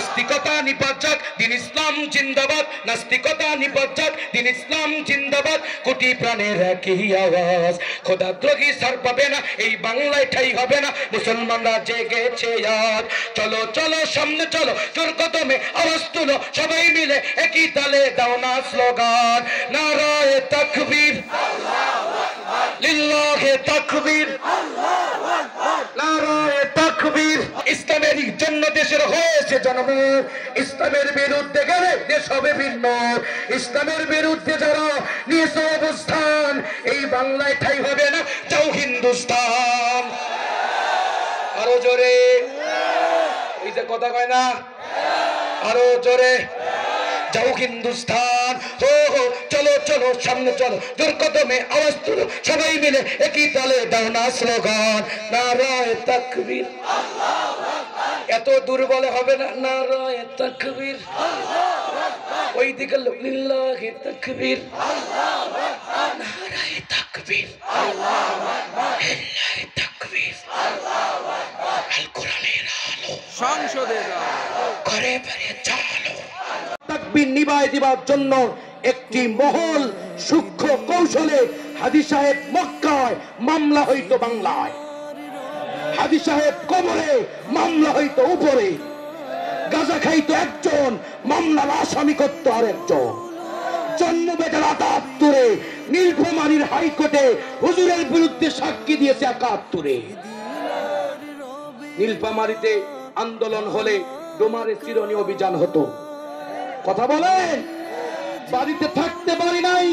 নাস্তিকতা নিপাত, দিন ইসলাম জিন্দাবাদ। নাস্তিকতা নিপাত, দিন ইসলাম জিন্দাবাদ। কোটি প্রাণের একই আওয়াজ, খোদাদ্রোহী ছাড় পাবে না, এই বাংলায় ঠাই হবে না। মুসলমানরা জেগেছে আজ, চলো চলো সামনে চলো, জোর কদমে আওয়াজ তুলো, সবাই মিলে একই তালে দাও না স্লোগান। নারায়ে তাকবীর, লিল্লাহে তাকবীর, নারায়ে তাকবীর। ইসলামের জন্য দেশের হয়েছে জন্ম, ইসলামের বিরুদ্ধে গেলে দেশ হবে ভিন্ন। ইসলামের বিরুদ্ধে যারা নিয়েছে অবস্থান, এই বাংলায় ঠাই হবে না, যাও হিন্দুস্তান। আরো জোরে, ওই যে কথা কয় না, আরো জোরে, যাও হিন্দুস্তান। হো হো চলো চলো সামনে চলো, জোর কদমে আওয়াজ তুলো, সবাই মিলে একই তালে দাও না স্লোগান। নারায়ে তাকবীর, এত দুর্বল হবে না। নারায়ে তাকবীর, ওই দিকে লিল্লাহি তাকবীর, নারায়ে তাকবীর, লিল্লাহি তাকবীর। আল কোরআনের আলো সংসদে ঘরে ঘরে চালো। তাকবীর নিভায় দিবার জন্য একটি মহল সূক্ষ্ম কৌশলে হাজী সাহেব মক্কায়, মামলা হইতো বাংলায়। হাজী সাহেব কবরে, মামলা হইতো উপরে। গাজা খাইতো একজন, মামলার আসামি করতো আরেকজন। জন্ম বেটার ৭৮, নীলফামারীর হাইকোর্টে হুজুরের বিরুদ্ধে সাক্ষী দিয়েছে ৭১। নীলফামারীতে আন্দোলন হলে ডোমারে চিরনি অভিযান হতো। কথা বলেন, বাড়িতে থাকতে পারি নাই,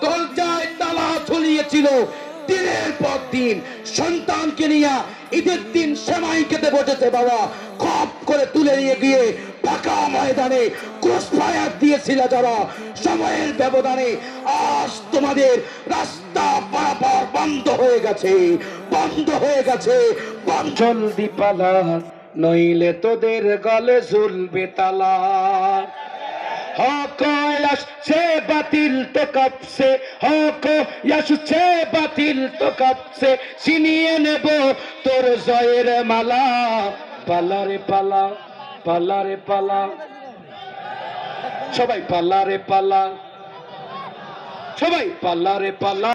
দরজায় তালা ঝুলিয়েছিল। দিনের পর দিন সন্তানকে নিয়ে ঈদের দিন সেমাই খেতে বসেছে বাবা, খপ করে তুলে নিয়ে গিয়ে ফাঁকা ময়দানে ক্রস ফায়ার দিয়েছিল যারা। সময়ের ব্যবধানে আজ তোমাদের রাস্তা পারাপার বন্ধ হয়ে গেছে, বন্ধ হয়ে গেছে। জলদি পালা, নইলে তোদের গলে ঝুলবে তালা। হক আসছে বাতিল তো কাঁপছে, হক আসছে বাতিল তো কাঁপছে, ছিনিয়ে নেব তোর জয়ের মালা। পালারে পালা, পালারে পালা, সবাই পালারে পালা, সবাই পালারে পালা।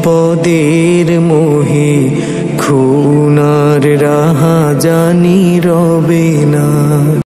পদের মোহে খুনার রাহা জানি রবে না।